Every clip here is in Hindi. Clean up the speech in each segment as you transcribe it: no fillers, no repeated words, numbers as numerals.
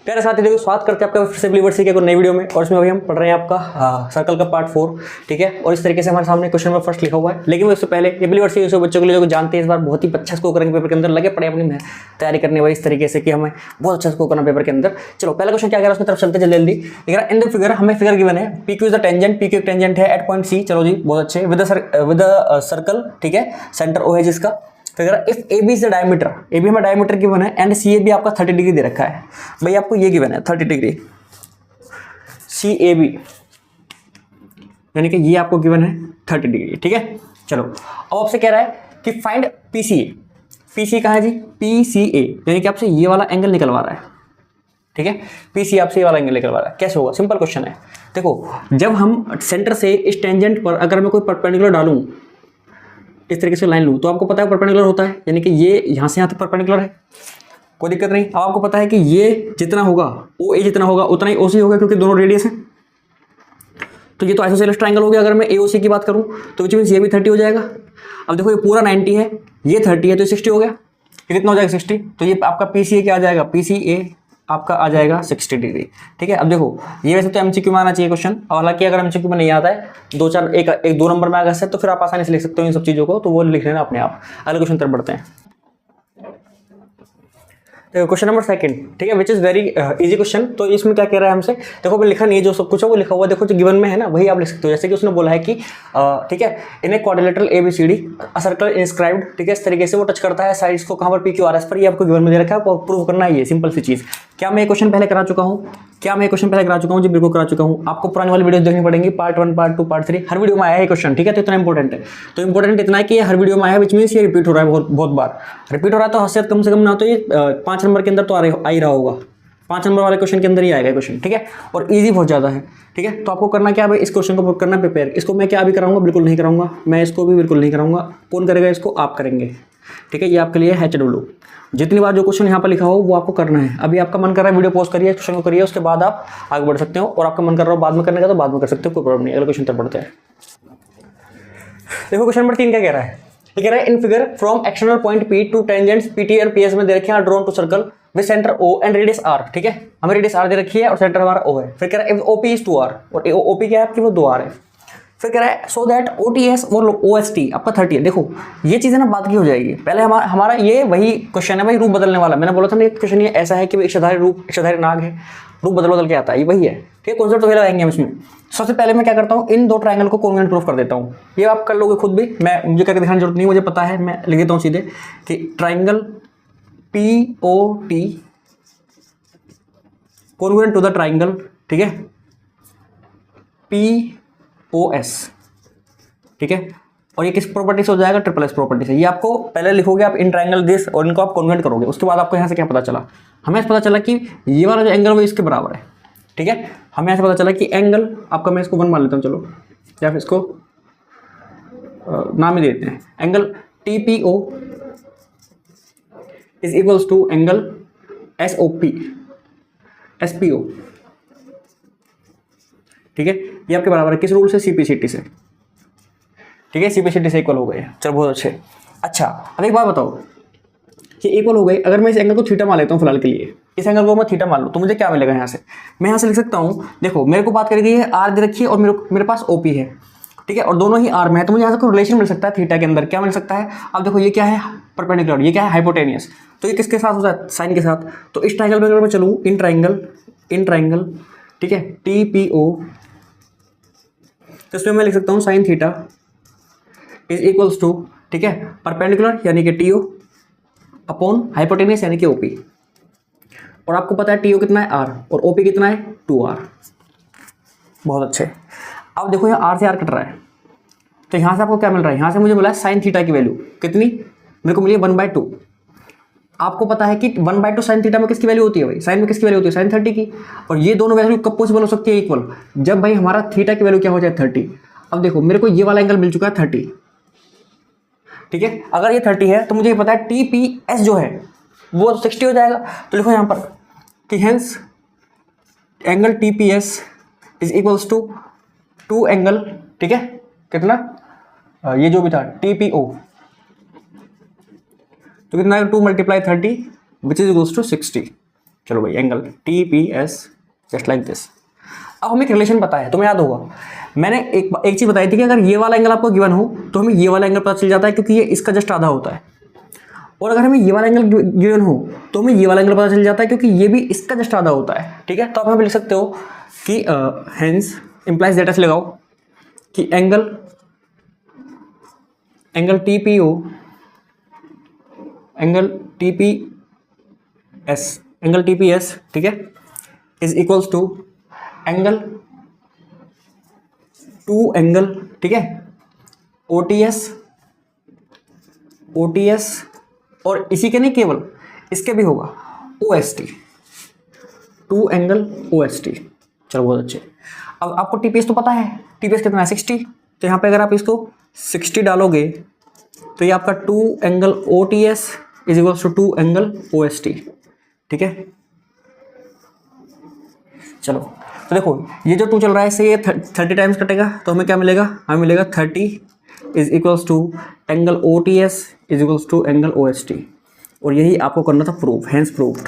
प्यारे साथी देखो, स्वागत करते हैं आपका फिर से बिलीवर्स की एक नई वीडियो में। और इसमें अभी हम पढ़ रहे हैं आपका सर्कल का पार्ट 4, ठीक है। और इस तरीके से हमारे सामने क्वेश्चन नंबर फर्स्ट लिखा हुआ है। लेकिन उससे पहले ये बिलीवर्स के बच्चों के लिए जो जानते हैं इस बार बहुत ही अच्छा स्कोर करेंगे पेपर के अंदर, लगे पड़े अपनी तैयारी करने वाली इस तरीके से कि हमें बहुत अच्छा स्कोर करना पेपर के अंदर। चलो पहला क्वेश्चन क्या कह रहा है उसकी तरफ चलते जल्दी जल्दी। इन द फिगर हमें फिगर गिवन है, P Q is the tangent, P Q tangent है एट पॉइंट सी। चलो जी बहुत अच्छे। विद सर्कल, ठीक है, सेंटर ओ है जिसका। Figure if A B is the diameter, A B हमें डायमीटर गिवन है एंड सी ए बी आपका 30 डिग्री दे रखा है। भाई आपको ये गिवन है 30 डिग्री सी ए बी, यानी कि ये आपको गिवन है 30 डिग्री, ठीक है। चलो अब आपसे कह रहा है कि फाइंड पी सी ए। पी सी कहाँ है जी? पी सी ए, यानी कि आपसे ये वाला एंगल निकलवा रहा है, ठीक है। पी सी आपसे ये वाला एंगल निकलवा रहा है। कैसे होगा? सिंपल क्वेश्चन है। देखो जब हम सेंटर से इस टेंजेंट पर अगर मैं कोई परपेंडिकुलर डालूं, इस तरीके से लाइन लूँ, तो आपको पता है परपेंडिकुलर होता है, यानी कि ये यहाँ से यहाँ तक परपेंडिकुलर है, कोई दिक्कत नहीं। अब आपको पता है कि ये जितना होगा ओ ए जितना होगा उतना ही ओ सी होगा, क्योंकि दोनों रेडियस हैं। तो ये तो आइसोसेलेस ट्रायंगल हो गया। अगर मैं ए ओ सी की बात करूँ तो विच मीन्स ये भी 30 हो जाएगा। अब देखो ये पूरा 90 है, ये 30 है, तो 60 हो गया। ये कितना हो जाएगा? 60। तो ये आपका पी सी ए क्या आ जाएगा? पी सी ए आपका आ जाएगा 60 डिग्री, ठीक है। अब देखो ये वैसे तो एमसीक्यू में आना चाहिए क्वेश्चन, और हालांकि अगर एमसीक्यू में नहीं आता है, दो चार एक दो नंबर में आ गया तो फिर आप आसानी से लिख सकते हो इन सब चीज़ों को, तो वो लिख लेना अपने आप। अगले क्वेश्चन तरफ बढ़ते हैं। देखो क्वेश्चन नंबर सेकंड, ठीक है, which is very easy question. तो इसमें क्या कह रहा है हमसे? देखो मैं लिखा नहीं है, जो सब कुछ है वो लिखा हुआ, देखो जो गिवन में है ना वही आप लिख सकते हो। जैसे कि उसने बोला है कि ठीक है, in a quadrilateral a b c d a circle inscribed, ठीक है, इस तरीके से वो टच करता है साइड्स को कहाँ पर? पी क्यू आर एस पर। ये आपको गिवन में दे रखा है, प्रूव करना है ये सिंपल सी चीज़। क्या मैं ये क्वेश्चन पहले करा चुका हूँ? जी बिल्कुल करा चुका हूँ। आपको पुरानी वाली वीडियो देखनी पड़ेंगी, पार्ट 1, पार्ट 2, पार्ट 3, हर वीडियो में आया है क्वेश्चन, ठीक है। तो इतना इंपॉर्टेंट है, तो इंपॉर्टेंट इतना है कि ये हर वीडियो में आया है, विच मीन्स ये रिपीट हो रहा है बहुत बार। रिपीट हो रहा है तो हसीयत कम से कम ना तो ये 5 नंबर के अंदर तो आ ही रहा होगा, 5 नंबर वाले क्वेश्चन के अंदर ही आएगा क्वेश्चन, ठीक है। और इजी बहुत ज़्यादा है, ठीक है। तो आपको करना क्या है? इस क्वेश्चन को करना प्रिपेयर। इसको मैं क्या अभी कराऊंगा? बिल्कुल नहीं कराऊंगा मैं, इसको भी बिल्कुल नहीं कराऊंगा। कौन करेगा इसको? आप करेंगे, ठीक है। ये आपके लिए है HW। जितनी बार जो क्वेश्चन यहाँ पर लिखा हो वो आपको करना है। अभी आपका मन कर रहा है वीडियो पॉज करिए, क्वेश्चन को करिए, उसके बाद आप आगे बढ़ सकते हो। और आपका मन कर रहा हो बाद में करने का तो बाद में कर सकते हो, कोई प्रॉब्लम नहीं। अगले क्वेश्चन तक बढ़ते हैं। देखो क्वेश्चन नंबर 3 क्या कह रहा है? ये कह रहा है in figure from external point P two tangents PT और पीएस में दे रखे हैं drawn to circle with centre O and radius R, ठीक है। हमें रेडियस आर दे रखी है और सेंटर हमारा ओ है। फिर कह रहा है ओपी इज 2r, और ओपी क्या है आपकी? वो 2r है। फिर कह रहा है सो दैट ओटीएस और ओएसटी आपका 30 है। देखो ये चीज़ है ना, बात की हो जाएगी। पहले हमारा ये वही क्वेश्चन है भाई, रूप बदलने वाला। मैंने बोला था ना, एक क्वेश्चन ये ऐसा है कि इच्छाधारी नाग है, रूप बदल के आता है, ये वही है, ठीक है। कॉन्सेप्ट वगैरह आएंगे हम इसमें। सबसे पहले मैं क्या करता हूँ, इन दो ट्रायंगल को कोंग्रुएंट प्रूफ कर देता हूँ। ये आप कर लोगे खुद भी, मुझे करके दिखाने की जरूरत नहीं, मुझे पता है। मैं लिख देता हूँ सीधे कि triangle p o t congruent to the triangle, ठीक है, पी ओ एस, ठीक है। और ये किस प्रॉपर्टी से हो जाएगा? ट्रिपल एस प्रॉपर्टी से। ये आपको पहले लिखोगे आप इन ट्रायंगल दिस, और इनको आप कॉन्वर्ट करोगे। उसके बाद आपको यहाँ से क्या पता चला? हमें पता चला कि ये वाला जो एंगल वो इसके बराबर है, ठीक है। हमें यहाँ से पता चला कि एंगल आपका, मैं इसको 1 मान लेता हूँ, चलो, या फिर इसको नाम ही देते हैं, angle T P O is equals to angle S O P S P O, ठीक है। ये आपके बराबर है किस रूल से? CPCT से, ठीक है। CPCT से इक्वल हो गए। चलो बहुत अच्छे। अच्छा अब एक बात बताओ, ये इक्वल हो गए। अगर मैं इस एंगल को थीटा मान लेता हूँ फिलहाल के लिए, इस एंगल को मैं थीटा मान लूँ, तो मुझे क्या मिलेगा यहाँ से? मैं यहाँ से लिख सकता हूँ, देखो मेरे को बात करेगी है आर दे रखी है और मेरे पास OP है, ठीक है, और दोनों ही आर में है, तो मुझे यहाँ से कोई रिलेशन मिल सकता है थीटा के अंदर। क्या मिल सकता है? अब देखो ये क्या है? परपेंडिकुलर। ये क्या है? हाइपोटेनियस। तो ये किसके साथ होता है? साइन के साथ। तो इस ट्रायंगल में अगर मैं चलूँ, इन ट्रायंगल, ठीक है, TPO, तो इसमें मैं लिख सकता हूँ sine theta is equals to, ठीक है, परपेंडिकुलर यानी कि TO अपॉन हाइपोटेनियस यानी कि OP। और आपको पता है TO कितना है? R, और OP कितना है? 2R। बहुत अच्छे। अब देखो यहाँ R से R कट रहा है, तो यहाँ से आपको क्या मिल रहा है? यहाँ से मुझे मिला है साइन थीटा की वैल्यू कितनी? मेरे को मिली है 1/2। आपको पता है कि 1/2 साइन थीटा में किसकी वैल्यू होती है भाई? साइन में किसकी वैल्यू होती है? साइन 30 की। और ये दोनों वैल्यू कब पॉसिबल हो सकती है इक्वल? जब भाई हमारा थीटा की वैल्यू क्या हो जाए? 30। अब देखो मेरे को ये वाला एंगल मिल चुका है 30, ठीक है। अगर ये 30 है तो मुझे ये पता है TPS जो है वो 60 हो जाएगा। तो लिखो यहाँ पर कि hence angle TPS is equals to 2 angle, ठीक है, कितना? ये जो भी था TPO, तो कितना है? 2 × 30 विच इज इक्वल्स टू 60, चलो भाई angle TPS just like this. अब हमें एक रिलेशन पता है, तुम्हें याद होगा मैंने एक चीज़ बताई थी कि अगर ये वाला एंगल आपको गिवन हो तो हमें ये वाला एंगल पता चल जाता है क्योंकि ये इसका जस्ट आधा होता है, और अगर हमें ये वाला एंगल गिवन हो तो हमें ये वाला एंगल पता चल जाता है क्योंकि ये भी इसका जस्ट आधा होता है। ठीक है, तो आप यहाँ पे लिख सकते हो कि हेंस इंप्लाइज दैट, ऐसे लगाओ कि एंगल TPO एंगल TPS ठीक है इज इक्वल्स टू एंगल ठीक है OTS और इसी के नहीं केवल इसके भी होगा OST, 2 एंगल OST। चलो बहुत अच्छे। अब आपको TPS तो पता है, TPS कितना है 60, तो यहाँ पे अगर आप इसको 60 डालोगे तो ये आपका 2 angle OTS is equals to 2 angle OST। ठीक है, चलो तो देखो ये जो 2 चल रहा है इससे ये 30 टाइम्स कटेगा, तो हमें क्या मिलेगा, हमें मिलेगा 30 is equals to angle OTS is equals to angle OST, और यही आपको करना था प्रूफ, हैंस प्रूव्ड।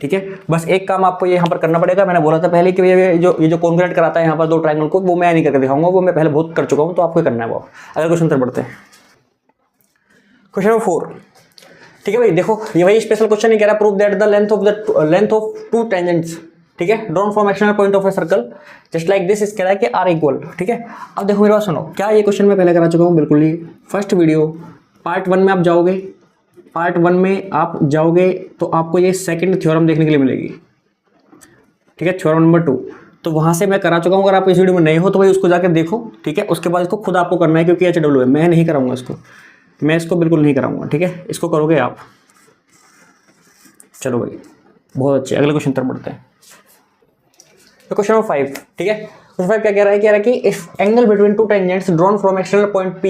ठीक है, बस एक काम आपको ये यहाँ पर करना पड़ेगा, मैंने बोला था पहले कि ये जो कॉन्ग्रेट कराता है यहाँ पर 2 ट्रायंगल को, वो मैं नहीं करके दिखाऊंगा, वो मैं पहले बहुत कर चुका हूँ, तो आपको करना है वो। अगर क्वेश्चन उत्तर बढ़ते हैं, क्वेश्चन नंबर 4। ठीक है भाई, देखो ये वही स्पेशल क्वेश्चन ही कह रहा है, prove that the length of 2 tangents ठीक है drawn from external point of a circle just like this, इस कह रहा है कि आर इक्वल। ठीक है, अब देखो मेरी बात सुनो, क्या ये क्वेश्चन मैं पहले करा चुका हूँ, बिल्कुल ही फर्स्ट वीडियो पार्ट 1 में आप जाओगे, पार्ट 1 में आप जाओगे तो आपको ये सेकंड थ्योरम देखने के लिए मिलेगी। ठीक है, थ्योरम नंबर 2, तो वहाँ से मैं करा चुका हूँ। अगर आप इस वीडियो में नए हो तो भाई उसको जाकर देखो। ठीक है, उसके बाद इसको खुद आपको करना है, क्योंकि HW है, मैं नहीं कराऊंगा इसको, मैं इसको बिल्कुल नहीं कराऊंगा। ठीक है, इसको करोगे आप। चलो भाई बहुत अच्छे, अगले क्वेश्चन तरफ बढ़ते हैं। तो क्वेश्चन नंबर 5 ठीक है, क्वेश्चन 5 क्या कह रहा है कि if angle between 2 tangents drawn from external point P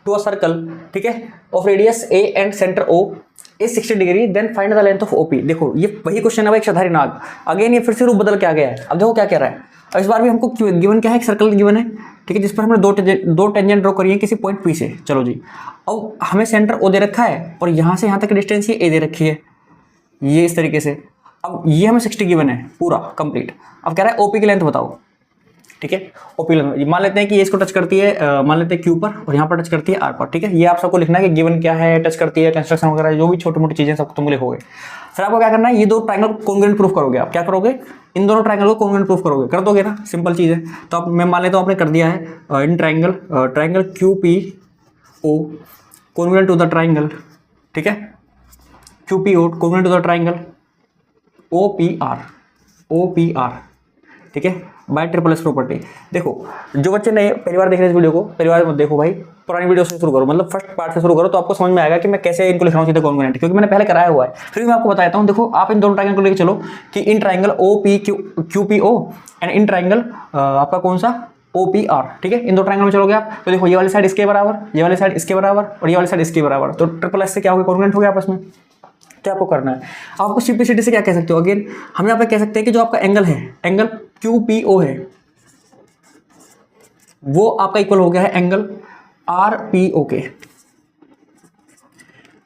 to a circle ठीक है of radius A and centre O is 60 degree then find the length of OP। देखो ये वही क्वेश्चन है भाई, क्षधारी नाग। अगेन ये फिर से रूप बदल के आ गया है। अब देखो क्या कह रहा है, अब इस बार भी हमको गिवन क्या है, एक सर्कल गिवन है ठीक है, जिस पर हमने दो टेंजेंट ड्रॉ करी है किसी पॉइंट P से। चलो जी, अब हमें सेंटर O दे रखा है और यहाँ से यहाँ तक डिस्टेंस ये A दे रखी है, ये इस तरीके से। अब ये हमें 60 गिवन है पूरा कंप्लीट। अब कह रहा है OP की लेंथ बताओ। ठीक है, OP लेंथ मान लेते हैं कि ये इसको टच करती है, मान लेते हैं Q पर, और यहाँ पर टच करती है R पर। ठीक है, ये आप सबको लिखना है कि गिवन क्या है, टच करती है, कंस्ट्रक्शन वगैरह जो भी छोटी मोटी चीजें सब तुम लिखोगे। फिर आपको क्या करना है, ये 2 ट्रायंगल कॉन्ग्रुएंट प्रूफ करोगे। आप क्या करोगे, इन दोनों ट्रायंगल को कॉन्ग्रुएंट प्रूफ करोगे, कर दोगे ना, सिंपल चीज़ है। तो अब मैं मान लेता हूँ आपने कर दिया है, in triangle QPO congruent to the triangle ठीक है QPO congruent to the triangle OPR ठीक है बाय ट्रिपल एस प्रॉपर्टी। देखो जो बच्चे नए पहली बार देख रहे हैं इस वीडियो को, पहली बार मत देखो भाई, पुरानी वीडियो से शुरू करो, मतलब फर्स्ट पार्ट से शुरू करो, तो आपको समझ में आएगा कि मैं कैसे इनको लिख रहा हूँ सीधे कॉन्ग्रुएंट, क्योंकि मैंने पहले कराया हुआ है। फिर मैं आपको बताता हूँ। देखो आप इन दोनों ट्रायंगल को लेकर चलो कि इन triangle QPO and in triangle आपका कौन सा OPR। ठीक है, इन 2 ट्रायंगल में चलोगे आप, तो देखो ये वाली साइड इसके बराबर, ये वाली साइड इसके बराबर और ये वाली साइड इसके बराबर, तो ट्रिपल एस से क्या हो गया, कॉन्ग्रुएंट हो गया आपस में। क्या आपको करना है, आपको सिंपलिसिटी से क्या कह सकते हो, अगेन हम यहाँ पे कह सकते हैं कि जो आपका एंगल है, एंगल QPO है, वो आपका इक्वल हो गया है एंगल RPO के।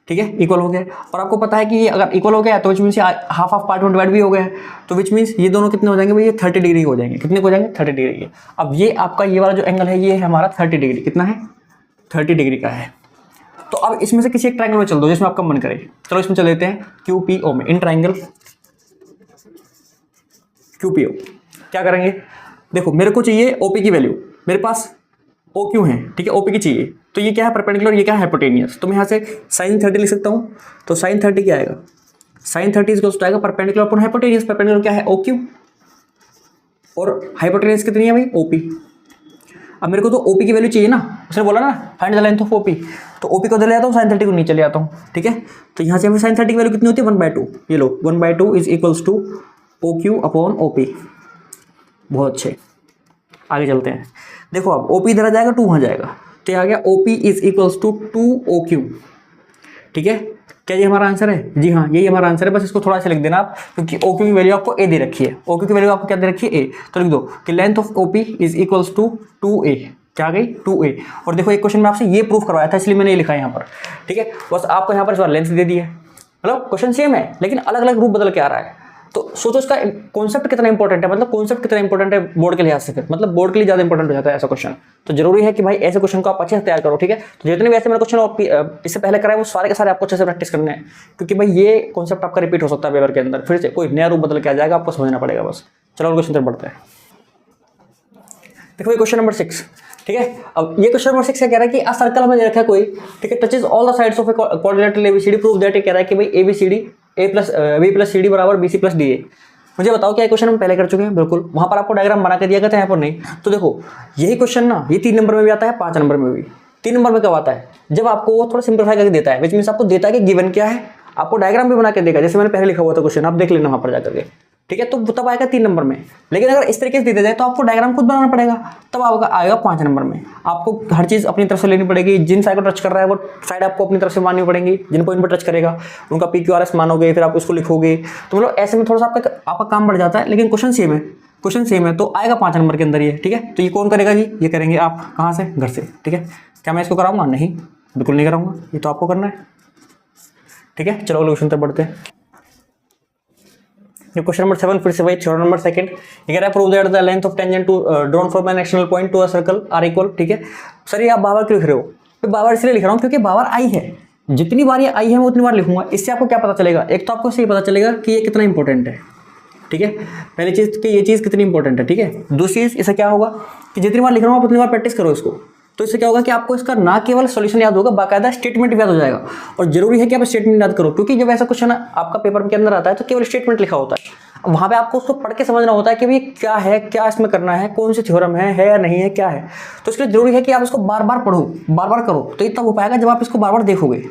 ठीक है, इक्वल हो गया। और आपको पता है कि ये अगर इक्वल हो गया तो which means half of part में डिवाइड भी हो गया है, तो विच मीन्स ये दोनों कितने हो जाएंगे भाई, ये 30 डिग्री हो जाएंगे। कितने हो जाएंगे, 30 डिग्री के। अब ये आपका ये वाला जो एंगल है, ये है हमारा 30 डिग्री, कितना है 30 डिग्री का है। तो अब इसमें से किसी एक ट्रायंगल में चल दो जिसमें आपका मन करे। चलो इसमें चल देते हैं QPO में, इन ट्रायंगल QPO क्या करेंगे, देखो मेरे को चाहिए OP की वैल्यू, मेरे पास OQ है ठीक है, OP की चाहिए, तो ये क्या है परपेंडिकुलर, ये क्या है हाइपोटेनियस। तो मैं यहाँ से sin 30 लिख सकता हूँ, तो sin 30 क्या आएगा, sin 30 इक्वल्स टू आएगा परपेंडिकुलर अपॉन हाइपोटेनियस। परपेंडिकुलर क्या है OQ और हाइपोटेनियस कितनी है भाई OP। अब मेरे को तो OP की वैल्यू चाहिए ना, उसने बोला ना find the length of OP, तो OP को दे ले आता हूँ, sin 30 को नीचे ले आता हूँ। ठीक है, तो यहाँ से हमें sin 30 की वैल्यू कितनी होती है 1/2, ये लो 1/2 is equals to OQ upon OP। बहुत अच्छे, आगे चलते हैं। देखो अब OP इधर आ जाएगा, 2 वहाँ जाएगा, तो ये आ गया OP is equals to 2OQ। ठीक है, क्या ये हमारा आंसर है, जी हाँ यही हमारा आंसर है। बस इसको थोड़ा सा लिख देना आप, क्योंकि OQ की वैल्यू आपको A दे रखी है, OQ की वैल्यू आपको क्या दे रखी है A, तो लिख दो कि length of OP is equals to 2A। क्या आ गई 2A। और देखो एक क्वेश्चन में आपसे ये प्रूफ करवाया था, इसलिए मैंने ये लिखा है यहाँ पर। ठीक है, बस आपको यहाँ पर इस बार लेंथ दे दी है, मतलब क्वेश्चन सेम है लेकिन अलग अलग रूप बदल के आ रहा है। तो सोचो इसका कॉन्सेप्ट कितना इंपॉर्टेंट है, मतलब कॉन्सेप्ट कितना इंपॉर्टेंट है बोर्ड के लिहाज से, फिर मतलब बोर्ड के लिए ज्यादा इंपॉर्टेंट हो जाता है ऐसा क्वेश्चन। तो जरूरी है कि भाई ऐसे क्वेश्चन को आप अच्छे से तैयार करो, ठीक है। तो जितने भी ऐसे मैंने क्वेश्चन इससे पहले कराए वो सारे के सारे आपको अच्छे से प्रैक्टिस करने हैं, क्योंकि भाई ये कॉन्सेप्ट आपका रिपीट हो सकता है पेपर के अंदर, फिर से कोई नया रूप बदल के आ जाएगा, आपको समझना पड़ेगा बस। चलो क्वेश्चन तरफ बढ़ते हैं। देखो ये क्वेश्चन नंबर 6, ठीक है। अब ये क्वेश्चन नंबर 6 क्या कह रहा है कि अ सर्कल हमें दे रखा है कोई, ठीक है, touches all the sides of a quadrilateral ABCD, prove that, ये कह रहा है कि भाई ABCD a plus b plus c d बराबर b c plus d a. मुझे बताओ क्या क्वेश्चन हम पहले कर चुके हैं, बिल्कुल वहां पर आपको डायग्राम बना के दिया गया था, यहाँ पर नहीं। तो देखो यही क्वेश्चन ना ये 3 नंबर में भी आता है, 5 नंबर में भी। 3 नंबर में कब आता है, जब आपको वो थोड़ा सिंप्लीफाई करके देता है, विच मीन्स आपको देता है कि गिवन क्या है, आपको डायग्राम भी बना के देगा, जैसे मैंने पहले लिखा हुआ था क्वेश्चन, आप देख लेना वहां पर जाकर के, ठीक है। तो तब आएगा 3 नंबर में। लेकिन अगर इस तरीके से दे जाए तो आपको डायग्राम खुद बनाना पड़ेगा, तब आपका आएगा 5 नंबर में। आपको हर चीज़ अपनी तरफ से लेनी पड़ेगी, जिन साइड को टच कर रहा है वो साइड आपको अपनी तरफ से माननी पड़ेगी, जिन पॉइंट पर टच करेगा उनका PQRS मानोगे, फिर आप उसको लिखोगे। तो मतलब ऐसे में थोड़ा सा आपका काम बढ़ जाता है, लेकिन क्वेश्चन सेम है, क्वेश्चन सेम है, तो आएगा 5 नंबर के अंदर ये, ठीक है। तो ये कौन करेगा जी, ये करेंगे आप, कहाँ से, घर से, ठीक है। क्या मैं इसको कराऊंगा, नहीं बिल्कुल नहीं कराऊंगा, ये तो आपको करना है, ठीक है। चलो अगले क्वेश्चन तक बढ़ते हैं। क्वेश्चन नंबर 7 फिर से वही थ्योरम नंबर 2, ये कह रहा है prove that the length of tangent to drawn from an external point to a circle are equal, ठीक है। सर ये आप बार बार क्यों लिख रहे हो, तो बार बार इसलिए लिख रहा हूँ क्योंकि बार बार आई है, जितनी बार ये आई है मैं उतनी बार लिखूंगा। इससे आपको क्या पता चलेगा, एक तो आपको सही पता चलेगा कि ये कितना इंपॉर्टेंट है, ठीक है। पहली चीज़ कि ये चीज़ कितनी इंपॉर्टेंट है, ठीक है। दूसरी चीज़ इससे क्या होगा कि जितनी बार लिख रहा हूँ आप उतनी बार प्रैक्टिस करो इसको, तो इससे क्या होगा कि आपको इसका ना केवल सॉल्यूशन याद होगा, बाकायदा स्टेटमेंट भी याद हो जाएगा। और जरूरी है कि आप स्टेटमेंट याद करो, क्योंकि जब ऐसा क्वेश्चन आपका पेपर के अंदर आता है तो केवल स्टेटमेंट लिखा होता है, वहां पे आपको उसको पढ़ के समझना होता है कि भाई क्या है, क्या इसमें करना है, कौन सी थ्योरम है या नहीं है, क्या है। तो इसलिए जरूरी है कि आप इसको बार बार पढ़ो, बार बार करो, तो इतना हो पाएगा जब आप इसको बार बार देखोगे,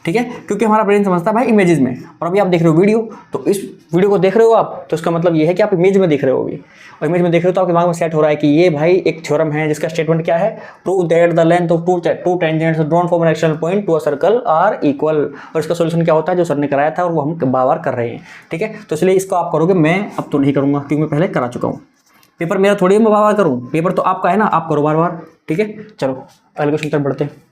ठीक है। क्योंकि हमारा ब्रेन समझता है भाई इमेजेस में, और अभी आप देख रहे हो वीडियो, तो इस वीडियो को देख रहे हो आप, तो इसका मतलब ये है कि आप इमेज में देख रहे हो अभी, और इमेज में देख रहे हो तो आपके दिमाग में सेट हो रहा है कि ये भाई एक थ्योरम है जिसका स्टेटमेंट क्या है, prove that the length of two tangents drawn from an external point to a circle are equal. और इसका सोल्यूशन क्या होता है, जो सर ने कराया था और वो हम बार बार कर रहे हैं, ठीक है। तो इसलिए इसको आप करोगे, मैं अब तो नहीं करूँगा क्योंकि मैं पहले करा चुका हूँ। पेपर मेरा थोड़ी मैं बार बार करूँ, पेपर तो आपका है ना, आप करो बार बार, ठीक है। चलो अगले क्वेश्चन तक बढ़ते हैं।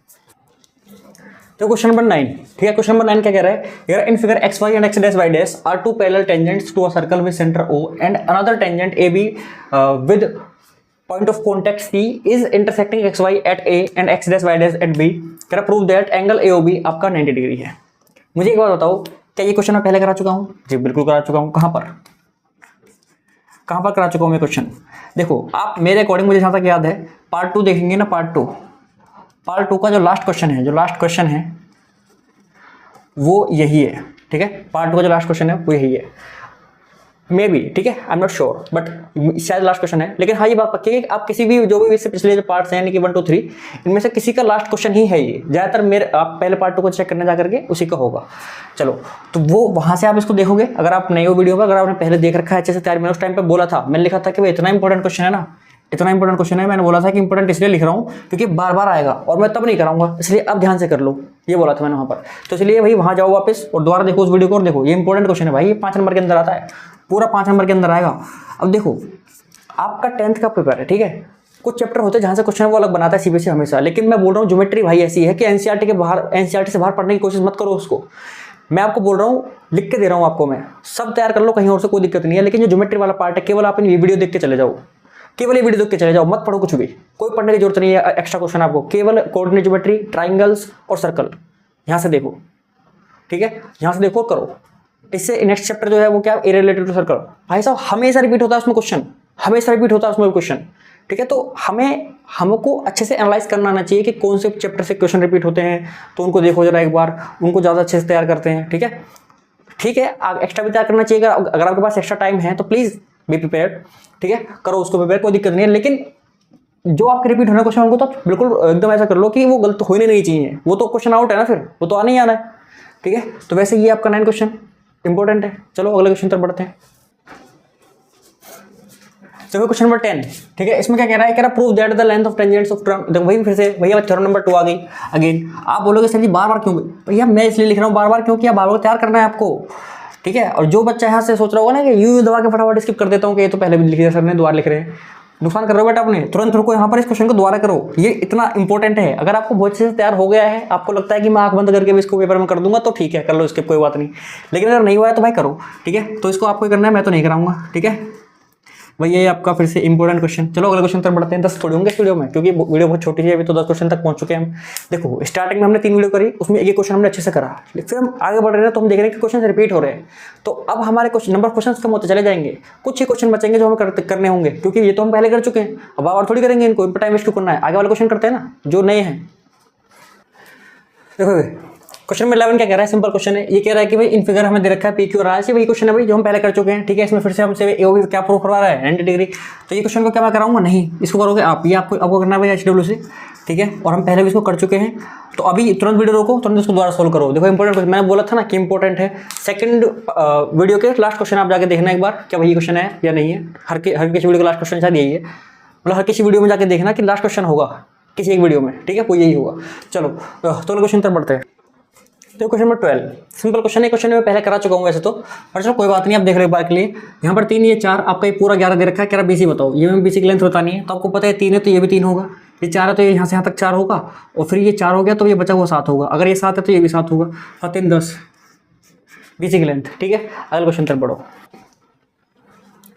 तो क्वेश्चन नंबर 9, ठीक है। क्वेश्चन नंबर 9 क्या कह रहा है, यार in figure x y and x dash y dash are two parallel tangents to a circle with centre O and another tangent AB with point of contact C is intersecting x y at A and x dash y dash at B। कह रहा प्रूव दैट एंगल AOB आपका 90 डिग्री है। मुझे एक बात बताओ, क्या ये क्वेश्चन मैं पहले करा चुका हूँ? जी बिल्कुल करा चुका हूँ। कहाँ पर करा चुका हूँ मैं क्वेश्चन? देखो आप मेरे अकॉर्डिंग, मुझे जहाँ तक याद है पार्ट 2 देखेंगे ना, पार्ट 2 का जो लास्ट क्वेश्चन है वो यही है, ठीक है। पार्ट 2 का जो लास्ट क्वेश्चन है वो यही है, मे बी, ठीक है, I am not sure, but शायद लास्ट क्वेश्चन है। लेकिन हाँ ये बात पक्की है कि आप किसी भी जो भी इससे पिछले जो पार्ट्स हैं यानी कि 1 2 3 इनमें से किसी का लास्ट क्वेश्चन ही है ये ज़्यादातर। मेरे आप पहले पार्ट 2 को चेक करने जा करके उसी का होगा। चलो तो वो वहाँ से आप इसको देखोगे, अगर आप नई हो वीडियो में, अगर आपने पहले देख रखा है अच्छे से तैयार, मैंने उस टाइम पर बोला था, मैंने लिखा था कि भाई इतना इंपॉर्टेंट क्वेश्चन है ना, इतना इंपॉर्टेंट क्वेश्चन है, मैंने बोला था कि इंपॉर्टेंट इसलिए लिख रहा हूँ क्योंकि बार बार आएगा और मैं तब नहीं कराऊंगा, इसलिए अब ध्यान से कर लो, ये बोला था मैंने वहाँ पर। तो इसलिए भाई वहाँ जाओ वापस और दोबारा देखो उस वीडियो को और देखो, ये इंपॉर्टेंट क्वेश्चन है भाई, ये 5 नंबर के अंदर आता है, पूरा 5 नंबर के अंदर आएगा। अब देखो आपका 10th का पेपर है, ठीक है, कुछ चैप्टर होते हैं जहाँ से क्वेश्चन वो अलग बनाता है CBSE हमेशा, लेकिन मैं बोल रहा हूँ ज्योमेट्री भाई ऐसी है कि NCERT से बाहर पढ़ने की कोशिश मत करो उसको। मैं आपको बोल रहा हूँ, लिख के दे रहा हूँ आपको, मैं सब तैयार कर लो, कहीं और से कोई दिक्कत नहीं है, लेकिन जो ज्योमेट्री वाला पार्ट है केवल आप ये वीडियो देख के चले जाओ, केवल ये वीडियो देख के चले जाओ, मत पढ़ो कुछ भी, कोई पढ़ने की जरूरत नहीं है एक्स्ट्रा क्वेश्चन आपको, केवल कोऑर्डिनेट ज्योमेट्री, ट्राइंगल्स और सर्कल यहाँ से देखो, ठीक है, यहाँ से देखो करो। इससे नेक्स्ट चैप्टर जो है वो क्या, एरिया रिलेटेड टू सर्कल, भाई साहब हमेशा रिपीट होता है उसमें क्वेश्चन, हमेशा रिपीट होता है उसमें क्वेश्चन, ठीक है। तो हमको अच्छे से एनालाइज करना आना चाहिए कि कौन से चैप्टर से क्वेश्चन रिपीट होते हैं, तो उनको देखो जरा एक बार, उनको ज़्यादा अच्छे से तैयार करते हैं, ठीक है। एक्स्ट्रा भी तैयार करना चाहिए, अगर आपके पास एक्स्ट्रा टाइम है तो प्लीज़ बी प्रिपेयर्ड, ठीक है, करो उसको प्रिपेयर, कोई दिक्कत नहीं है। लेकिन जो आपके रिपीट होने क्वेश्चन उनको तो बिल्कुल एकदम ऐसा कर लो कि वो गलत होने नहीं चाहिए, वो तो क्वेश्चन आउट है ना, फिर वो तो आना ही आना है, ठीक है। तो वैसे ये आपका 9 क्वेश्चन इंपॉर्टेंट है। चलो अगले क्वेश्चन तक बढ़ते हैं। चलो क्वेश्चन नंबर 10, ठीक है, इसमें क्या कह रहा है, कह रहा prove that the length of tangents of वही फिर से वही थ्योरम नंबर 2 आ गई अगेन। आप बोलोगे सर जी बार बार क्यों? भैया मैं इसलिए लिख रहा हूँ बार बार क्योंकि आप बार बार तैयार करना है आपको, ठीक है। और जो बच्चा यहाँ से सोच रहा होगा ना कि यूं दबा के फटाफट स्किप कर देता हूँ कि ये तो पहले भी लिख दिया सर ने, दोबारा लिख रहे हैं, नुकसान कर रहे हो बेटा अपने, तुरंत रुको यहाँ पर, इस क्वेश्चन को दोबारा करो, ये इतना इंपॉर्टेंट है। अगर आपको बहुत अच्छे से तैयार हो गया है, आपको लगता है कि मैं आंख बंद करके भी इसको पेपर में कर दूंगा, तो ठीक है कर लो, इसके कोई बात नहीं। लेकिन अगर नहीं हुआ है तो भाई करो, ठीक है। तो इसको आपको करना है, मैं तो नहीं कराऊंगा, ठीक है भाई। ये आपका फिर से इंपॉर्टेंट क्वेश्चन। चलो अगले क्वेश्चन तक बढ़ते हैं। 10 थोड़ी होंगे इस वीडियो में, क्योंकि वीडियो बहुत छोटी है, अभी तो 10 क्वेश्चन तक पहुंच चुके हैं हम। देखो स्टार्टिंग में हमने 3 वीडियो करी, उसमें एक क्वेश्चन हमने अच्छे से करा, फिर हम आगे बढ़ रहे हैं तो हम देख रहे हैं कि क्वेश्चन रिपीट हो रहे हैं। तो अब हमारे नंबर ऑफ क्वेश्चन कम होते चले जाएंगे, कुछ ही क्वेश्चन बचेंगे जो हमें करने होंगे, क्योंकि ये तो हम पहले कर चुके हैं, अब और थोड़ी करेंगे इनको, इन पर टाइम वेस्ट क्यों करना है। आगे वाले क्वेश्चन करते हैं ना जो नए हैं। देखो क्वेश्चन में 11 क्या कह रहा है, सिंपल क्वेश्चन है। ये कह रहा है कि भाई इन फिगर हमें दे रखा है पी क्यू और आर से, वही क्वेश्चन है भाई जो हम पहले कर चुके हैं, ठीक है। इसमें फिर से हमसे ए ओ बी क्या प्रूफ करवा रहा है 90 डिग्री। तो ये क्वेश्चन को क्या मैं कराऊंगा, नहीं, इसको करोगे आप, ये आपको करना है भाई HW से, ठीक है। और हम पहले भी इसको कर चुके हैं, तो अभी तुरंत वीडियो रोको, तुरंत इसको दोबारा सोल्व करो। देखो इंपॉर्टेंट क्वेश्चन, मैंने बोला था ना कि इंपॉर्टेंट है। सेकंड वीडियो के लास्ट क्वेश्चन आप जाके देखना एक बार, क्या वही क्वेश्चन है या नहीं है। हर किसी वीडियो का लास्ट क्वेश्चन शायद यही है, मतलब हर किसी वीडियो में जाके देखना कि लास्ट क्वेश्चन होगा किसी एक वीडियो में, ठीक है, कोई यही होगा। चलो तो क्वेश्चन तक बढ़ते हैं। तो क्वेश्चन नंबर 12 सिंपल क्वेश्चन है, क्वेश्चन मैं पहले करा चुका हूँ वैसे तो, पर चलो कोई बात नहीं, आप देख रहे हो एक बार के लिए। यहाँ पर 3 ये 4, आपका ये पूरा 11 दे रखा है, कह रहा BC बताओ। ये में BC की लेंथ बतानी है, तो आपको पता है 3 है तो ये भी 3 होगा, ये 4 है तो ये यहाँ से यहाँ तक 4 होगा, और फिर ये 4 हो गया तो ये बचा हुआ 7 होगा। अगर ये 7 है तो ये भी 7 होगा, 7 3 10 BC की लेंथ, ठीक है। अगले क्वेश्चन तक बढ़ो।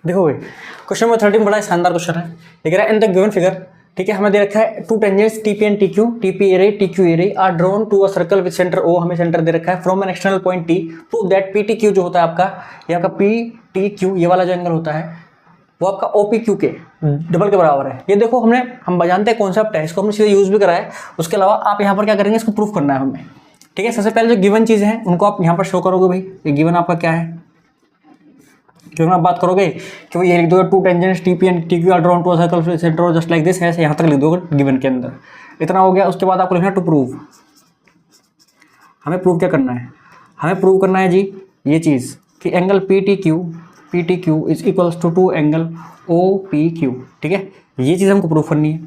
देखो भाई क्वेश्चन नंबर 13 बड़ा शानदार क्वेश्चन है। ये कह रहा है इन द गिवन फिगर, ठीक है, हमें दे रखा है 2 tangents TP and TQ, TP a ray TQ a ray are drawn to a circle with centre O, हमें सेंटर दे रखा है from an external point T, prove that PTQ जो होता है आपका, ये आपका PTQ ये वाला जो एंगल होता है वो आपका OPQ के डबल के बराबर है। ये देखो हम जानते हैं कॉन्सेप्ट है, इसको हमने सीधे यूज भी करा है। उसके अलावा आप यहाँ पर क्या करेंगे, इसको प्रूफ करना है हमें, ठीक है। सबसे पहले जो गिवन चीज़ें हैं उनको आप यहाँ पर शो करोगे। भाई ये गिवन आपका क्या है, क्योंकि आप बात करोगे कि ये लिख दोगे 2 tangents TP and TQ are drawn to a circle centre just like this, ऐसे यहाँ तक लिख दोगे गिवन के अंदर, इतना हो गया। उसके बाद आपको लिखना है टू प्रूव, हमें प्रूव क्या करना है, हमें प्रूव करना है जी ये चीज़ कि angle PTQ is equals to angle OPQ, ठीक है। ये चीज़ हमको प्रूव करनी है।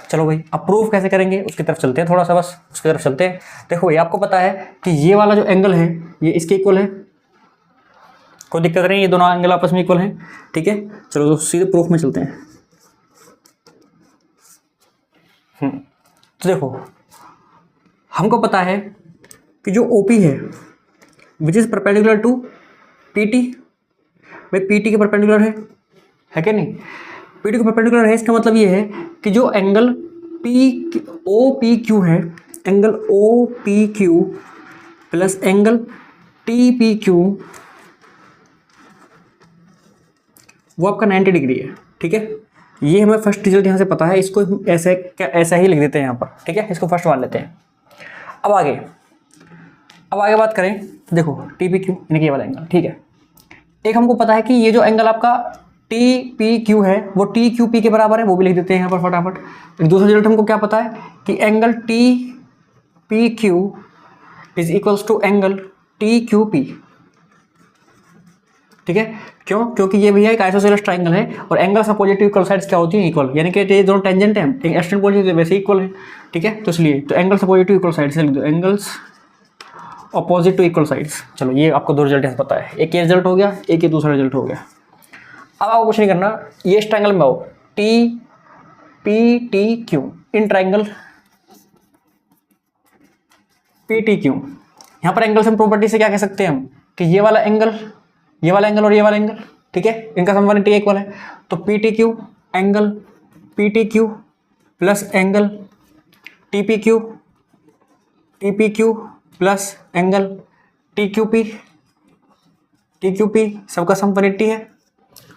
चलो भाई अब प्रूफ कैसे करेंगे उसकी तरफ चलते हैं, थोड़ा सा बस उसकी तरफ चलते हैं। देखो भाई आपको पता है कि ये वाला जो एंगल है ये इसके इक्वल है, कोई दिक्कत नहीं, ये दोनों एंगल आपस में इक्वल हैं, ठीक है। चलो तो सीधे प्रूफ में चलते हैं। तो देखो हमको पता है कि जो OP है which is perpendicular to PT, भाई PT के परपेंडिकुलर है क्या नहीं, PT को परपेंडिकुलर है। इसका मतलब ये है कि जो एंगल OPQ है, angle OPQ plus angle TPQ वो आपका 90 डिग्री है, ठीक है। ये हमें फर्स्ट रिजल्ट यहाँ से पता है, इसको ऐसा ही लिख देते हैं यहाँ पर, ठीक है। इसको फर्स्ट मान लेते हैं। अब आगे बात करें, देखो TPQ यानी कि ये वाला एंगल, ठीक है। एक हमको पता है कि ये जो एंगल आपका TPQ है वो TQP के बराबर है, वो भी लिख देते हैं यहाँ पर फटाफट। एक दूसरा रिजल्ट हमको क्या पता है कि angle TPQ is equals to angle TQP, ठीक है। क्यों, क्योंकि ये भैया एक आइसोसेलेस ट्राइंगल है और angles opposite to equal sides क्या होती हैं, इक्वल, यानी कि ये दोनों टेंजेंट हैं, एक एक्सटेंड पॉजिटिव वैसे इक्वल है, ठीक है। तो इसलिए तो angles opposite to equal sides लिख दो, angles opposite to equal sides. चलो ये आपको 2 रिजल्ट पता है, एक ये रिजल्ट हो गया, एक ये दूसरा रिजल्ट हो गया। अब आपको कुछ नहीं करना, ये इस ट्राइंगल में आओ, TPTQ इन ट्राइंगल PTQ, यहाँ पर एंगल्स हम प्रॉपर्टी से क्या कह सकते हैं हम कि ये वाला एंगल और ये वाला एंगल, ठीक है, इनका सम 180 इक्वल है। तो PTQ angle PTQ plus angle TPQ plus angle TQP सबका सम 180 है,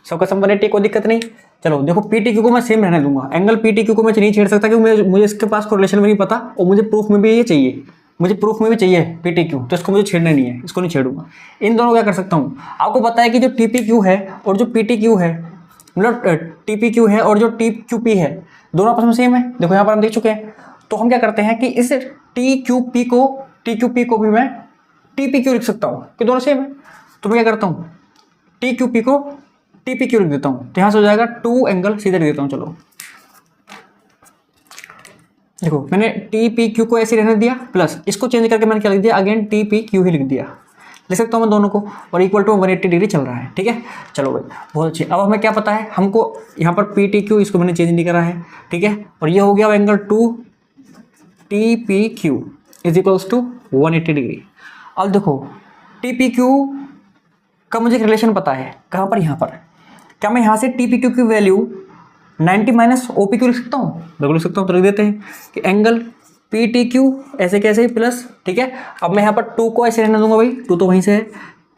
सबका सम 180, कोई दिक्कत नहीं। चलो देखो PTQ को मैं सेम रहने दूंगा, एंगल PTQ को मैं नहीं छेड़ सकता क्योंकि मुझे इसके पास कोरिलेशन में नहीं पता, और मुझे प्रूफ में भी ये चाहिए, मुझे प्रूफ में भी चाहिए PTQ, तो इसको मुझे छेड़ना नहीं है, इसको नहीं छेड़ूंगा। इन दोनों क्या कर सकता हूँ, आपको पता है कि जो TPQ है और जो PTQ है, मतलब TPQ है और जो TQP है, दोनों आपस में सेम है। देखो यहाँ पर हम देख चुके हैं। तो हम क्या करते हैं कि इस TQP को भी मैं TPQ लिख सकता हूँ कि दोनों सेम है। तो मैं क्या करता हूँ, TQP को TPQ लिख देता हूँ, तो यहाँ से हो जाएगा 2 एंगल, सीधे लिख देता हूँ। चलो देखो मैंने TPQ को ऐसे रहने दिया, प्लस इसको चेंज करके मैंने क्या लिख दिया, अगेन TPQ ही लिख दिया। लिख सकता हूँ मैं दोनों को, और इक्वल टू 180 डिग्री चल रहा है। ठीक है, चलो भाई बहुत अच्छी। अब हमें क्या पता है, हमको यहाँ पर पी टी क्यू, इसको मैंने चेंज नहीं करा है। ठीक है, और ये हो गया angle 2TPQ is equals to 180 degree. अब देखो TPQ का मुझे रिलेशन पता है, कहाँ पर, यहाँ पर। क्या मैं यहाँ से TPQ की वैल्यू 90 माइनस OPQ लिख सकता हूँ? बिल्कुल लिख सकता हूँ। तो लिख देते हैं कि एंगल PTQ ऐसे कैसे प्लस, ठीक है। अब मैं यहाँ पर 2 को ऐसे रहने दूंगा भाई, 2 तो वहीं से है।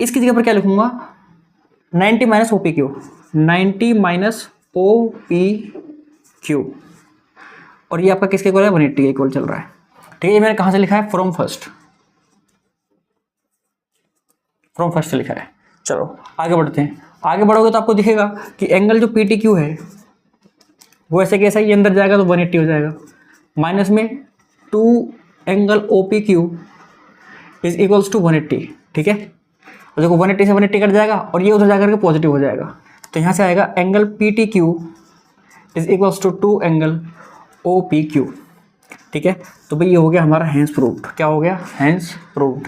इसकी जगह पर क्या लिखूंगा, 90 माइनस OPQ, 90 माइनस OPQ, और ये आपका किसके इक्वल है, 180 के इक्वल चल रहा है। ठीक है, ये मैंने कहाँ से लिखा है, फ्रॉम फर्स्ट से लिखा है। चलो आगे बढ़ते हैं। आगे बढ़ोगे तो आपको दिखेगा कि एंगल जो PTQ है वो ऐसे कैसा, ये अंदर जाएगा तो 180 हो जाएगा, माइनस में 2 angle OPQ is equals to 180। ठीक है, और देखो 180 से 180 कट जाएगा और ये उधर जाकर के पॉजिटिव हो जाएगा, तो यहाँ से आएगा angle PTQ is equals to 2 angle OPQ। ठीक है, तो भाई ये हो गया हमारा हैंस प्रूव्ड। क्या हो गया, हैंस प्रूव्ड।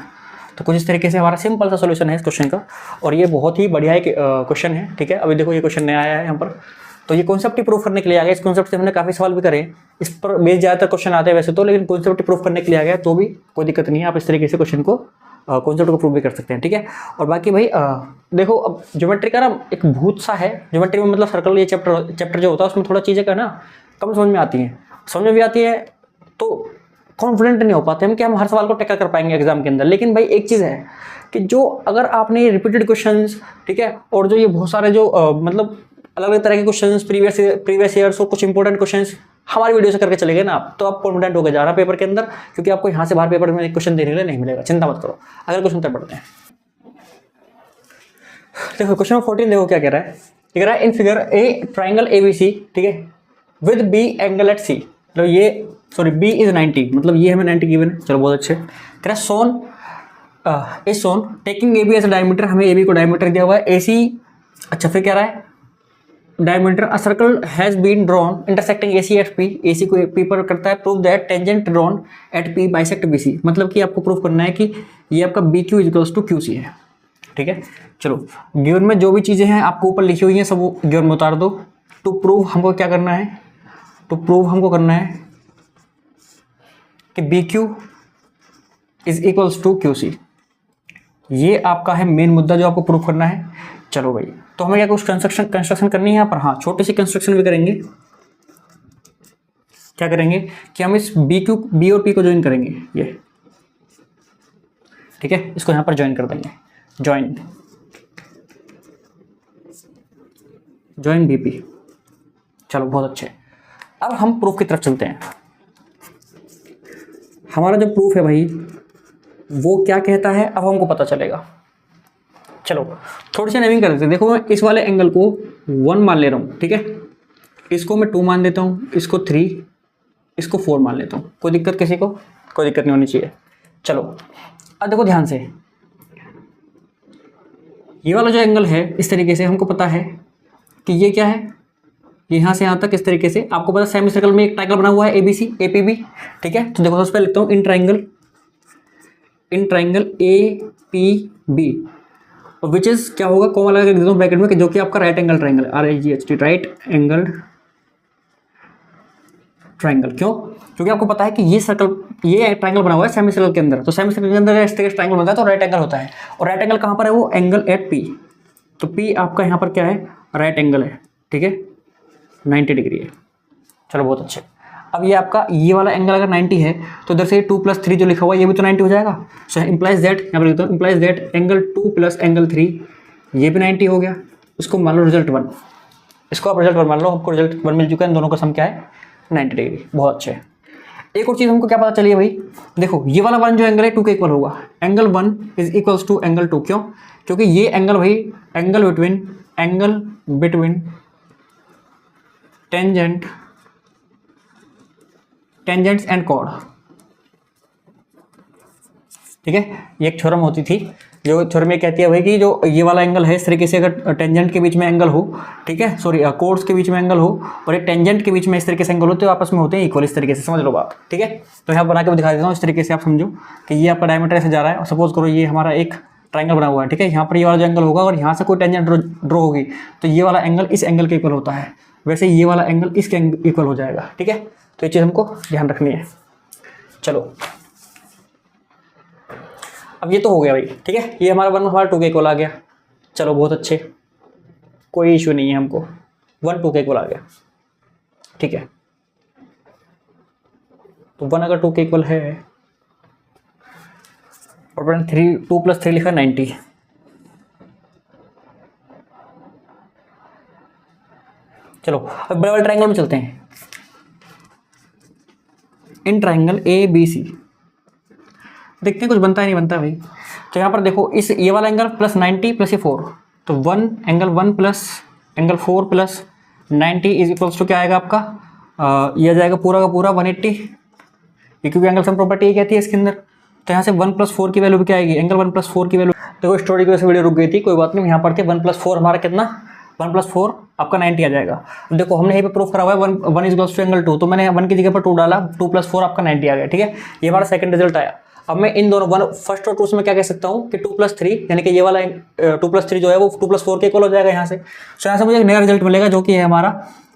तो कुछ इस तरीके से हमारा सिंपल सा सॉल्यूशन है इस क्वेश्चन का, और ये बहुत ही बढ़िया एक क्वेश्चन है। ठीक है, अभी देखो ये क्वेश्चन नया आया है यहाँ पर, तो ये कॉन्सेप्ट ही प्रूव करने के लिए आ गया। इस कॉन्सेप्ट से हमने काफ़ी सवाल भी करे, इस पर बेस ज़्यादातर क्वेश्चन आते हैं वैसे तो, लेकिन कॉन्सेप्ट प्रूव करने के लिए आ गया तो भी कोई दिक्कत नहीं है, आप इस तरीके से क्वेश्चन को कॉन्सेप्ट को प्रूव भी कर सकते हैं। ठीक है, और बाकी भाई देखो अब ज्योमेट्री का ना एक भूत सा है, ज्योमेट्री में मतलब सर्कल ये चैप्टर जो होता है उसमें थोड़ा चीज़ें का ना कम समझ में आती हैं, समझ में भी आती है तो कॉन्फिडेंट नहीं हो पाते हम कि हम हर सवाल को टैकल कर पाएंगे एग्जाम के अंदर। लेकिन भाई एक चीज़ है कि जो अगर आपने ये रिपीटेड क्वेश्चंस, ठीक है, और जो ये बहुत सारे जो मतलब अलग अलग तरह के क्वेश्चंस प्रीवियस ईयर्स और कुछ इंपॉर्टेंट क्वेश्चंस हमारी वीडियो से करके चले गए ना आप, तो आप कॉन्फिडेंट होकर जा रहा पेपर के अंदर, क्योंकि आपको यहाँ से बाहर पेपर में क्वेश्चन देने के लिए नहीं मिलेगा, चिंता मत करो। अगर क्वेश्चन तक पढ़ते हैं, देखो क्वेश्चन नंबर 14 देखो क्या कह रहा है। कह रहा है in figure a triangle ABC, ठीक है, with B angle at C, मतलब ये सॉरी B इज 90, मतलब ये हमें 90 गिवन है। चलो बहुत अच्छे। कह रहा है shown is shown taking AB as a diameter, हमें AB को डायमीटर दिया हुआ है, AC। अच्छा फिर कह रहा है diameter a circle has been drawn intersecting AC at P, AC को P पर करता है, prove that tangent drawn at P bisect BC, मतलब कि आपको प्रूव करना है कि ये आपका BQ is equals to QC है। ठीक है, चलो गिवन में जो भी चीज़ें हैं आपको ऊपर लिखी हुई हैं सब वो गिवन में उतार दो। टू प्रूव हमको क्या करना है, टू प्रूव हमको करना है कि BQ is equals to QC, ये आपका है मेन मुद्दा जो आपको प्रूव करना है। चलो भाई, तो हमें क्या कुछ कंस्ट्रक्शन करनी है यहाँ पर, हाँ छोटी सी कंस्ट्रक्शन भी करेंगे। क्या करेंगे कि हम इस B और P को ज्वाइन करेंगे, ये ठीक है, इसको यहाँ पर ज्वाइन कर देंगे, ज्वाइन BP। चलो बहुत अच्छे। अब हम प्रूफ की तरफ चलते हैं। हमारा जो प्रूफ है भाई वो क्या कहता है अब हमको पता चलेगा। चलो थोड़ी सी नेमिंग कर देते हैं। देखो मैं इस वाले एंगल को 1 मान ले रहा हूँ, ठीक है, इसको मैं 2 मान देता हूँ, इसको 3, इसको 4 मान लेता हूँ। कोई दिक्कत किसी को? कोई दिक्कत नहीं होनी चाहिए। चलो अब देखो ध्यान से, ये वाला जो एंगल है इस तरीके से हमको पता है कि ये क्या है, यहाँ से यहाँ तक इस तरीके से। आपको पता है सेमी सर्कल में एक ट्रायंगल बना हुआ है ABC APB, ठीक है। तो देखो सबसे पहले लिखता हूँ इन ट्रायंगल APB, और विच इज क्या होगा, कॉमा लगा के देता हूँ ब्रैकेट में, कि जो कि आपका राइट एंगल ट्रायंगल है, RAGHT, राइट एंगल ट्रायंगल। क्यों? क्योंकि आपको पता है कि ये सर्कल, ये ट्रायंगल बना हुआ है सेमी सर्कल के अंदर, तो सेमी सर्कल के अंदर इस तरह का ट्रायंगल बनता है तो राइट एंगल होता है। और राइट एंगल कहाँ पर है? वो एंगल एट P। तो P आपका यहाँ पर क्या है, राइट एंगल है, ठीक है, 90 डिग्री है। चलो बहुत अच्छे। अब ये आपका ये वाला एंगल अगर 90 है तो इधर से 2 + 3 जो लिखा हुआ है ये भी तो 90 हो जाएगा। सो इम्प्लाइज दैट, यहाँ पर लिखता हूँ इम्प्लाइज दैट एंगल 2 + एंगल 3 ये भी 90 हो गया। उसको मान लो रिजल्ट 1, इसको आप रिजल्ट 1 मान लो, हमको रिजल्ट 1 मिल चुका है। इन दोनों का सम क्या है, 90 डिग्री। बहुत अच्छे। एक और चीज़ हमको क्या पता चली है भाई, देखो ये वाला 1 जो एंगल है 2 के इक्वल होगा, angle 1 is equals to angle 2। क्यों? क्योंकि ये एंगल भाई angle between tangents and chord, ठीक है। ये एक थ्योरम होती थी जो थ्योरम ये कहती है भाई कि जो ये वाला एंगल है इस तरीके से अगर टेंजेंट के बीच में एंगल हो, ठीक है, सॉरी कोर्ड्स के बीच में एंगल हो और एक टेंजेंट के बीच में इस तरीके से एंगल हो तो आपस में होते हैं इक्वल, इस तरीके से समझ लो बात, ठीक है। तो यहाँ बना के दिखा देता हूँ इस तरीके से, आप समझो कि ये आपका डायमीटर ऐसे जा रहा है और सपोज करो ये हमारा एक ट्राइंगल बना हुआ है, ठीक है। यहाँ पर ये वाला जो एंगल होगा और यहाँ से कोई टेंजेंट ड्रॉ होगी तो ये वाला एंगल इस एंगल के इक्वल होता है, वैसे ये वाला एंगल इसके इक्वल हो जाएगा, ठीक है। तो ये चीज़ हमको ध्यान रखनी है। चलो अब ये तो हो गया भाई, ठीक है। ये हमारा 1 हमारा 2 के इक्वल आ गया। चलो बहुत अच्छे, कोई इशू नहीं है हमको, 1 2 के इक्वल आ गया, ठीक है। तो 1 अगर 2 के इक्वल है और 2 + 3 लिखा 90। चलो अब बड़े वाले ट्राइंगल में चलते हैं। इन ट्राइंगल ABC देखते हैं कुछ बनता है नहीं बनता भाई। तो यहाँ पर देखो इस ये वाला एंगल +90 + ये 4, तो 1 angle 1 + angle 4 + 90 is equals to क्या आएगा आपका, ये आ जाएगा पूरा का पूरा 180। ये क्योंकि एंगल सम प्रॉपर्टी ये कहती है इसके अंदर। तो यहाँ से 1 + 4 की वैल्यू भी क्या आएगी, एंगल 1 + 4 की वैल्यू। देखो स्टोरी की वजह से वीडियो रुक गई थी, कोई बात नहीं। यहाँ पर थे 1 + 4 हमारा कितना, 1 + 4 आपका 90 आ जाएगा। देखो हमने यहीं पे प्रूफ करा हुआ है 1 इज इक्वल्स टू एंगल 2, तो मैंने 1 की जगह पर 2 डाला, 2 + 4 आपका 90 आ गया, ठीक है। ये हमारा सेकंड रिजल्ट आया। अब मैं इन दोनों फर्स्ट और 2 में क्या कह सकता हूँ कि 2 + 3 यानी कि ये वाला 2 + 3 जो है वो 2 + 4 के इक्वल हो जाएगा यहाँ से। तो यहाँ से मुझे एक नया रिजल्ट मिलेगा जो कि है हमारा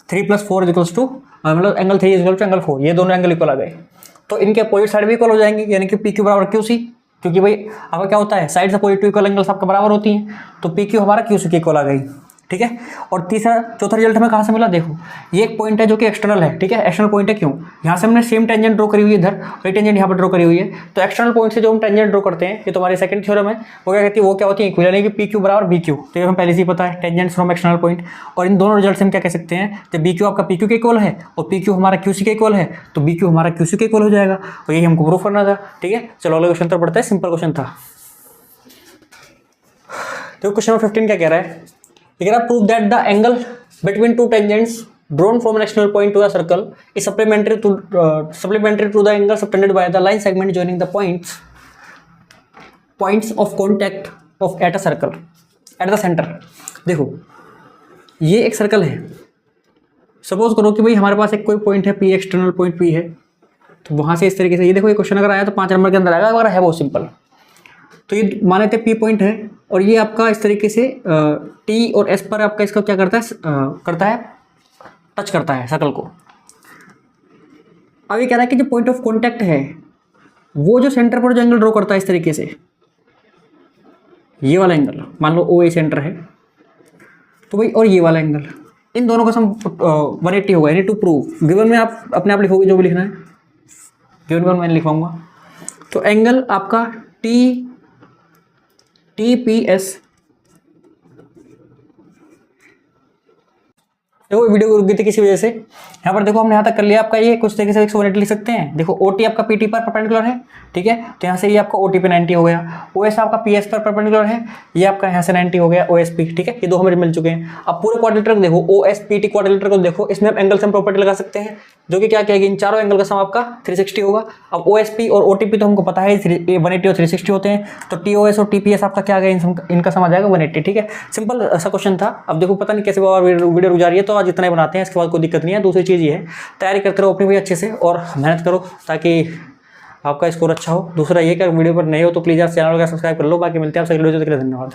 3 + 4 इक्वल्स टू, मतलब एंगल 3 इक्वल टू एंगल 4। ये दोनों एंगल इक्वल आ गए, तो इनके अपोजिट साइड भी इक्वल हो जाएंगे, यानी कि PQ बराबर QC, क्योंकि भाई आपका क्या होता है साइड से पॉजिटिव इक्वल एंगल्स आपका बराबर होती हैं। तो PQ हमारा QC के इक्वल आ गई, ठीक है। और चौथा रिजल्ट हमें कहाँ से मिला, देखो ये एक पॉइंट है जो कि एक्सटर्नल है, ठीक है। एक्सटर्नल पॉइंट है क्यों, यहाँ से हमने सेम टेंजेंट ड्रॉ करी हुई है इधर, और टेंजेंट यहाँ पर ड्रॉ करी हुई है। तो एक्सटर्नल पॉइंट से जो हम टेंजेंट ड्रॉ करते हैं, ये तुम्हारी सेकंड थ्योरम है, वो क्या कहती है, वो क्या होती है इक्वल, यानी कि PQ बराबर BQ। तो ये हमें पहले से ही पता है, टेंजेंट फ्रॉम एक्सटर्नल पॉइंट। और इन दोनों रिजल्ट से हम क्या कह सकते हैं, जब BQ आपका PQ के इक्वल है और PQ हमारा QC के इक्वल है, तो BQ हमारा QC के इक्वल हो जाएगा। और यही हमको प्रूफ करना था, ठीक है। चलो अगला क्वेश्चन तो पढ़ते हैं, सिंपल क्वेश्चन था। तो क्वेश्चन नंबर 15 क्या कह रहा है, prove that the angle between two tangents drawn from an external point to a circle is supplementary to the angle subtended by the line segment joining the points of contact of at a circle at the center। देखो ये एक सर्कल है, सपोज करो कि भाई हमारे पास एक कोई पॉइंट है P, एक्सटर्नल पॉइंट P है। तो वहां से इस तरीके से ये देखो, ये क्वेश्चन अगर आया तो 5 नंबर के अंदर आएगा, अगर है बहुत सिंपल। तो ये मान लेते हैं P पॉइंट है और ये आपका इस तरीके से T और S पर आपका इसका क्या करता है, टच करता है सर्कल को। अब ये कह रहा है कि जो पॉइंट ऑफ कॉन्टैक्ट है वो जो सेंटर पर जो एंगल ड्रॉ करता है इस तरीके से, ये वाला एंगल मान लो OA सेंटर है, तो भाई और ये वाला एंगल, इन दोनों का सम 180 होगा। यानी टू प्रूव, गिवन में आप अपने आप लिखोगे जो भी लिखना है, गिवन में मैंने लिखवाऊंगा। तो एंगल आपका TPS, देखो वीडियो को रुक गई थी किसी वजह से। यहाँ पर देखो हमने यहाँ तक कर लिया आपका, ये कुछ तरीके से 180 लिख सकते हैं। देखो OT आपका PT पर परपेंडिकुलर है, ठीक है। तो यहाँ से ये आपका OT पे 90 हो गया। OS आपका PS पर परपेंडिकुलर है, ये आपका यहाँ से 90 हो गया OSP, ठीक है। ये दो हमें मिल चुके हैं। अब पूरे क्वाड्रिलेटरल को देखो, OSPT क्वाड्रिलेटरल को देखो, इसमें हम एंगल सम प्रॉपर्टी लगा सकते हैं, जो कि क्या कहेगी, इन चारों एंगल का सम आपका 360 होगा। अब OSP और OTP तो हमको पता है 180 और 360 होते हैं, तो TOS और TPS आपका क्या आ गया, इनका सम आ जाएगा 180, ठीक है। सिंपल ऐसा क्वेश्चन था। अब देखो पता नहीं कैसे वीडियो रुक जा रही है, तो आज इतना ही बनाते हैं, इसके बाद कोई दिक्कत नहीं है। दूसरी चीज़ ये है, तैयारी करते रहो अपनी भी अच्छे से और मेहनत करो ताकि आपका स्कोर अच्छा हो। दूसरा ये कि वीडियो पर नए हो तो प्लीज़ आप चैनल का सब्सक्राइब कर लो। बाकी मिलते हैं आपसे अगले वीडियो के लिए, धन्यवाद।